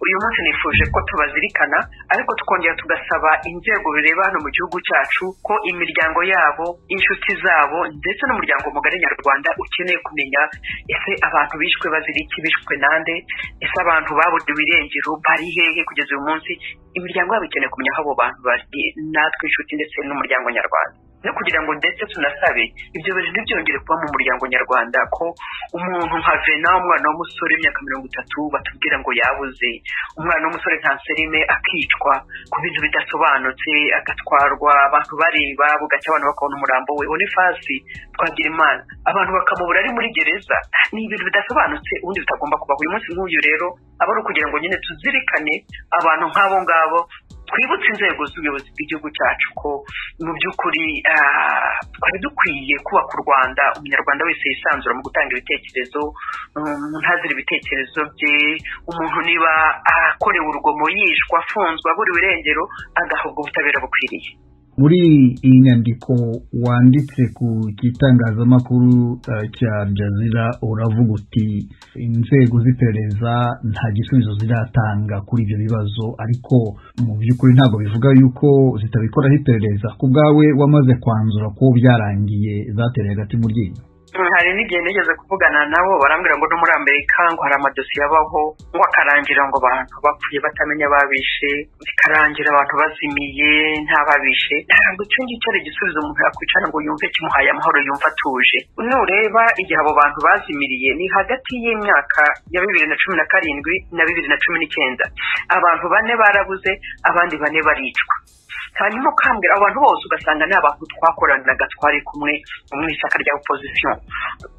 uyu munsi nifuje ko tubazirikana ariko tukongera tugasaba inzego bireba hano mu gihugu cyacu ko imiryango yabo inshuti zabo ndetse n'umuryango mugari nyarwanda ukeneye kumenya ese abantu bishwe baziriki bishwe nande ese abantu baburiwe irengero bari hehe kugeza uyu munsi imiryango yabo ikeneye kumenya aho abo bantu bari natwe inshuti ndetse n'umuryango nyarwanda no kugira ngo ndetse tunasabe ibyo bintu byongere kuba mu muryango nyarwanda ko umuntu nka Vena umwana w'umusore w'imyaka 30 batubwira ngo yabuze umwana w'umusore ntanserime akicwa ku bintu bidasobanutse agatwarwa abantu bareba bugacya abantu bakabona umurambo we Onifasi twagira Imana abantu bakamubura ari muri gereza ni ibintu bidasobanutse ubundi bitagomba kubaho uyu munsi nk'uyu rero aba ari kugira ngo nyine tuzirikane abantu nk'abo ngabo twibutse inzego z'ubuyobozi bw'igihugu cyacu ko mu by'ukuri twari dukwiye kubaka u Rwanda umunyarwanda wese yisanzura mu gutanga ibitekerezo ntazira ibitekerezo bye umuntu niba akorewe urugomo yishwa afunzwe aburiwe irengero agahabwa ubutabera bukwiriye. Muri iyi nyandiko wanditse ku gitangazamakuru cya Jazira uravuga uti inzego z'iperereza nta gisubizo ziratanga kuri ibyo bibazo ariko mu by'ukuri ntabwo bivuga yuko zitabikoraho iperereza ku bwawe wamaze kwanzura ko byarangiye zatereye hagati mu ryinyo. Hari n'igihe nigeze kuvugana nabo barambwira ngo no muri Amerika ngo hari amadosiye abaho ngo akarangira ngo abantu bapfuye batamenya babishe bikarangira abantu bazimiye ntababishe ntabwo cyo ngicyo ari igisubizo umuntu yakwicara ngo yumve kimuhaye amahoro yumva atuje. Nureba igihe abo bantu bazimiriye ni hagati y'imyaka ya 2017 na 2019 abantu 4 barabuze abandi 4 baricwa hanyuma ukambwira abantu bose ugasanga ni abantu twakoranaga twari kumwe mu ishyaka rya opposition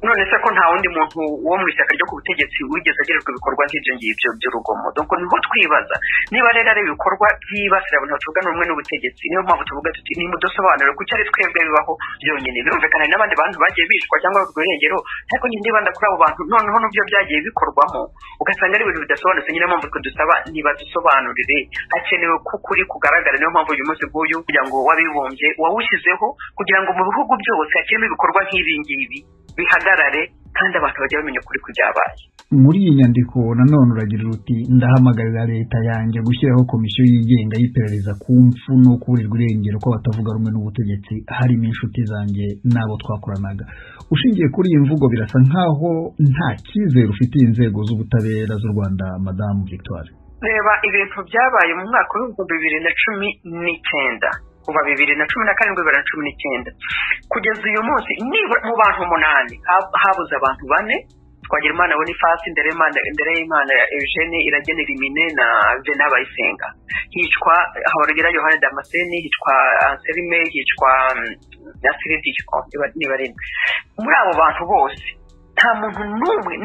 none se ko nta wundi muntu wo mu ishyaka ryo ku butegetsi wigeze agererwa ibikorwa nk'ibyo ngibyo by'urugomo donc niho twibaza niba rero ari ibikorwa byibasira abantu batugana umwe n'ubutegetsi niyo mpamvu tuvuga tuti ni mudosobanuro kuko ari twebwe bibaho byonyine birumvikana n'abandi bantu bagiye bishwa cyangwa urwengero ariko nyine ndibanda kuri abo bantu noneho n'ubyo byagiye bikorwamo ugasanga ari ibintu bidasobanutse nyine mpamvu twe dusaba niba dusobanurire hakenewe kukuri kugaragara niyo mpamvu uyu munsi bw'uyu kugira ngo wabibumbye wawushyizeho kugira ngo mu bihugu byose hakeme ibikorwa nk'ibi ngibi bihagarare kandi abantu bajya bamenya kuri kujyabaye. Muri iyi nyandiko nanone uragira uti ndahamagarira leta yanjye gushyiraho komisiyo yigenga y'iperereza ku mfu no kuburirwa irengero ko batavuga rumwe n'ubutegetsi harimo inshuti zanjye nabo twakoranaga. Ushingiye kuri iyi mvugo birasa nkaho nta cyizere ufitiye inzego z'ubutabera z'u Rwanda Madame Victoire. Reba ibintu byabaye mu mwaka wa 2019 kuva 2017 kugeza uyu munsi nibura mu bantu 8 habuze abantu 4 twagira Imana Onifasi Ndereyimana Eugene Iragenera Imine na Vena Bayisenga hicwa Habarugera Yohana Damascene hicwa Anselme hicwa Nasiridi nibarinde muri abo bantu bose nta muntu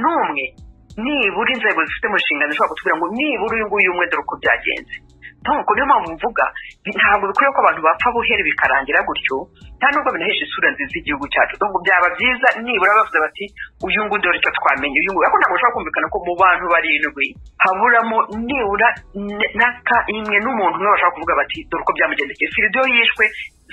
numwe nibura inzego zifite umushinga zishobora kutubwira ngo nibura uyu nguyu umwe dore uko byagenze. Ntabwo niyo mpamvu mvuga ntabwo bikwiye ko abantu bapfa buhere bikarangira gutyo nta nubwo binahesha isura nziza igihugu cyacu donc byaba byiza nibura bavuze bati uyu nguyu dore icyo twamenye uyu nguyu ariko ntabwo ushobora kumvikana ko mu bantu 7 haburamo nibura naka imwe n'umuntu umwe bashaka kuvuga bati dore uko byamugendekeye Firido yishwe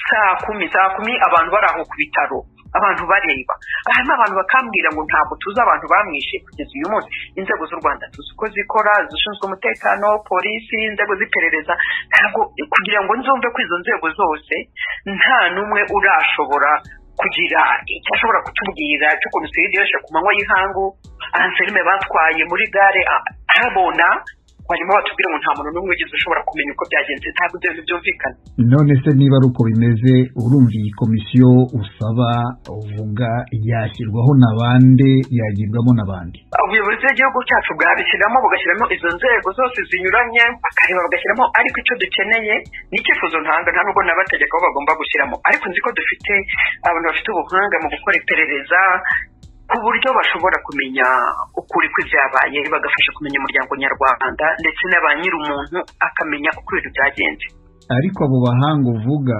saa 10 abantu bari aho ku bitaro abantu bareba hanyuma abantu bakambwira ngo ntabwo tuzi abantu bamwishe kugeza uyu munsi inzego z'u Rwanda tuzi ko zikora zishinzwe umutekano polisi inzego z'iperereza ntabwo kugira ngo nzumve ko izo nzego zose nta numwe urashobora kugira icyo ashobora kutubwira cy'ukuntu Siridiyo ku manywa y'ihangu Anselme batwaye muri gare abona hanyuma batubwira ngo nta muntu n'umwe wigeze ushobora kumenya uko byagenze ntabwo ibyo byumvikana. None se niba ari uko bimeze urumva iyi komisiyo usaba uvuga yashyirwaho n'abandi yagibwamo n'abandi ubuyobozi bw'igihugu cyacu bwabishyiramo bugashyiramo izo nzego zose zinyuranye bakareba bagashyiramo ariko icyo dukeneye ni icyifuzo ntanga nta nubwo n'abategeka bo bagomba gushyiramo ariko nzi ko dufite abantu bafite ubuhanga mu gukora iperereza ku buryo bashobora kumenya ukuri kw'ibyabaye bagafasha kumenya umuryango nyarwanda ndetse n'abanyiri umuntu akamenya uko ibintu byagenze. Ariko abo bahanga uvuga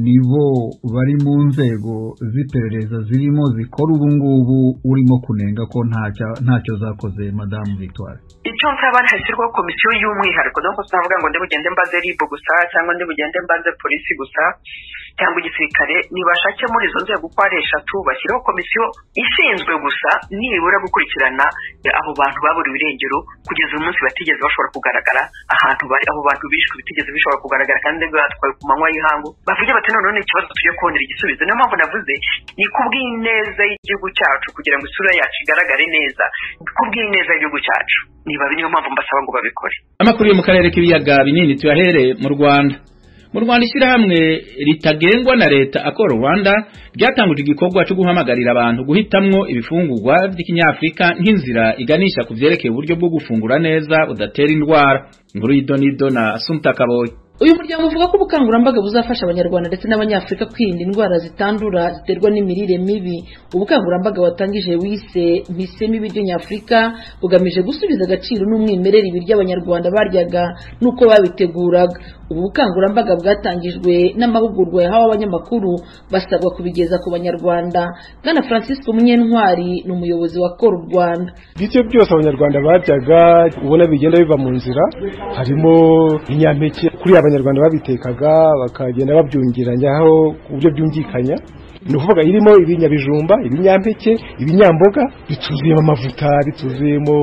nibo bari mu nzego z'iperereza zirimo zikora ubu ngubu urimo kunenga ko ntacyo zakoze Madame Victoire. icyo nsaba hashyirwaho komisiyo y'umwihariko nuko tunavuga ngo ndibugende mbaze ribu gusa cyangwa ndibugende mbaze polisi gusa cyangwa igisirikare, nibashake muri izo nzego uko ari eshatu bashyiraho komisiyo ishinzwe gusa nibura gukurikirana abo bantu baburiwe irengero kugeza umunsi batigeze bashobora kugaragara ahantu bari, abo bantu bishwe bitigeze bishobora kugaragara kandi batwaye ku manywa y'ihangu, bavuge bati none ikibazo tugiye kubonera igisubizo. Niyo mpamvu navuze ni kubw'ineza y'igihugu cyacu kugira ngo isura yacu igaragare neza, kubw'ineza y'igihugu cyacu niyo mpamvu mbasaba ngo babikore. Amakuru yo mu karere k'ibiyaga binini tuyahere mu Rwanda. Mu Rwanda ishyirahamwe ritagengwa na leta Akora Rwanda ryatanguje igikorwa cyo guhamagarira abantu guhitamwo ibifungurwa by'ikinyafrika nk'inzira iganisha ku vyerekeye uburyo bwo gufungura neza udatera indwara. Inkuru y'idonido na Asumta Kaboyi. Uyu muryango uvuga ko ubukangurambaga buzafasha abanyarwanda ndetse n'abanyafrika kwirinda indwara zitandura ziterwa n'imirire mibi. Ubukangurambaga watangije wise Mpisemo ibiryo nyafrika bugamije gusubiza agaciro n'umwimerere ibiryo abanyarwanda baryaga nuko babiteguraga. Ubu bukangurambaga bwatangijwe n'amahugurwa yahawe abanyamakuru basabwa kubigeza ku banyarwanda. Bwana Francisco Munyentwari ni umuyobozi wa Kora Rwanda. Bityo byose abanyarwanda baryaga ubona bigenda biva mu nzira, harimo inyampeke kuri abanyarwanda babitekaga bakagenda babyungiranya aho uburyo byumvikanya, ni ukuvuga irimo ibinyabijumba, ibinyampeke, ibinyamboga bituzuyemo amavuta, bituzuyemo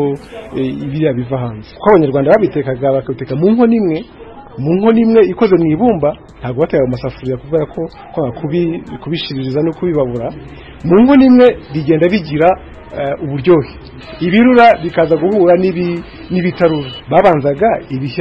ibiriya biva hanze. Kuko abanyarwanda babitekaga bakabiteka mu nkono imwe ikoze mu ibumba, ntabwo bateka mu masafuriya kubera ko kubishiririza no kubibabura. Mu nkono imwe bigenda bigira uburyohe, ibirura bikaza guhura n'ibitarura. Babanzaga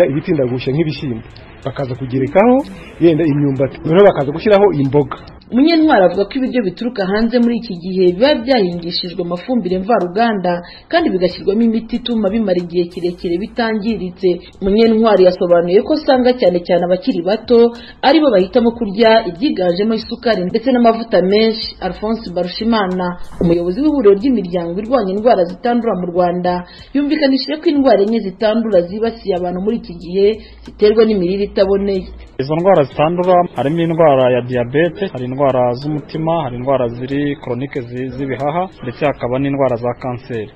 ibitinda gushya nk'ibishyimbo, bakaza kugerekaho yenda imyumbati, noneho bakaza gushyiraho imboga. Munyentwari avuga ko ibiryo bituruka hanze muri iki gihe biba byahingishijwe amafumbire mvaruganda kandi bigashyirwamo imiti ituma bimara igihe kirekire bitangiritse. Munyentwari yasobanuye ko usanga cyane cyane abakiri bato aribo bahitamo kurya ibyiganjemo isukari ndetse n'amavuta menshi. Alphonse Barushimana, umuyobozi w'ihuriro ry'imiryango irwanya indwara zitandura mu Rwanda, yumvikanishije ko indwara enye zitandura zibasiye abantu muri iki gihe ziterwa n'imirire itaboneye. Izo ndwara zitandura harimo indwara ya diabete, hari indwara z'umutima, hari indwara ziri chronique z'ibihaha ndetse hakaba n'indwara za kanseri.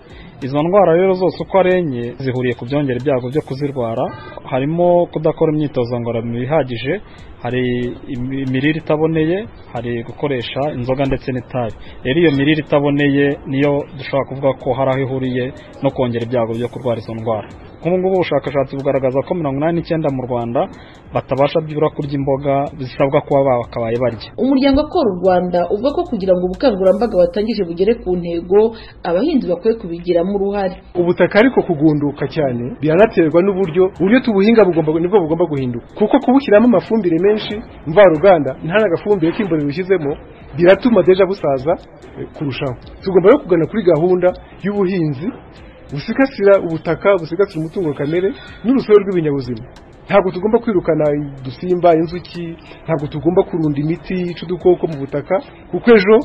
Izo ndwara rero zose uko ari enye zihuriye ku byongera ibyago byo kuzirwara, harimo kudakora imyitozo ngororamubiri ihagije, hari imirire itaboneye, hari gukoresha inzoga ndetse n'itabi. Rero iyo mirire itaboneye niyo dushobora kuvuga ko hari aho ihuriye no kongera ibyago byo kurwara izo ndwara. Nk'ubu ngubu ubushakashatsi bugaragaza ko 89% mu Rwanda batabasha byibura kurya imboga zisabwa kuba bakabaye barya. Umuryango Akora Rwanda uvuga ko kugira ngo ubukangurambaga watangije bugere ku ntego, abahinzi bakwiye kubigiramo uruhare. Ubutaka ariko kugunduka cyane biranaterwa n'uburyo tubuhinga nibwo bugomba guhinduka, kuko kubushyiramo amafumbire menshi mvaruganda nta n'agafumbire k'imborera bishyizemo biratuma deja busaza kurushaho. Tugomba rero kugana kuri gahunda y'ubuhinzi busigasira ubutaka, busigasira umutungo kamere n'urusobe rw'ibinyabuzima. Ntabwo tugomba kwirukana dusimba, inzuki, ntabwo tugomba kurunda imiti yica udukoko mu butaka, kuko ejo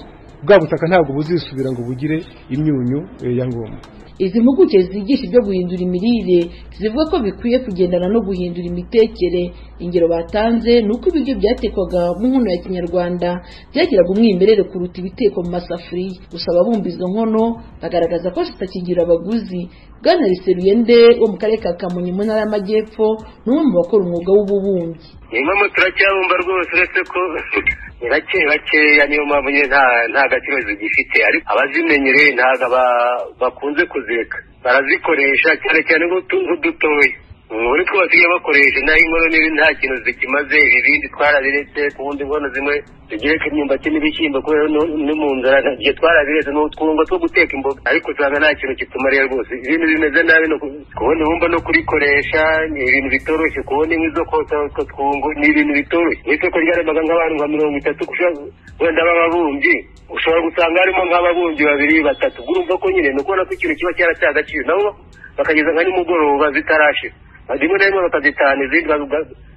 bwa butaka ntabwo buzisubira ngo bugire imyunyu ya ngombwa. Izi mpuguke zigisha ibyo guhindura imirire zivuga ko bikwiye kugendana no guhindura imitekere. Ingero batanze nuko ibiryo byatekwaga mu nkono ya Kinyarwanda byagiraga umwimerere kuruta ibitekwa mu masafuriya. Gusa ababumba izo nkono bagaragaza ko zitakigira abaguzi. Bwana Riseruyende wo mu karere ka Kamonyi mu ntara y'Amajyepfo n'umwe mu bakora umwuga w'ububumbyi. Impamvu turacyabumba rwose uretse ko bakeya niyo mpamvu nta gaciro zigifite, ariko abazimenyereye ntabwo bakunze kuzireka, barazikoresha cyane cyane nk'udutoya. Muri two basigaye bakoresha naho inkono n'ibindi nta kintu zikimaze, ibindi twarabiretse. Ku wundi inkono zimwe tugereka imyumbati n'ibishyimbo kubera no mu nzara igihe twarabiretse n'utwungo two guteka imboga, ariko usanga nta kintu kitumariye rwose. Ibintu bimeze nabi kubona wumva no kurikoresha ni ibintu bitoroshye, kubona inkwi zo kotsa utwo twungo ni ibintu bitoroshye. N'isoko ryaremaga nk'abantu nka 30 wenda b'ababumbyi, ushobora gusanga harimo nk'ababumbyi 2-3. Urumva ko nyine ni ukubona ko ikintu kiba cyarataye agaciro, nabo bakageza nka nimugoroba zitarashira. Rimwe na rimwe bakazitahana izindi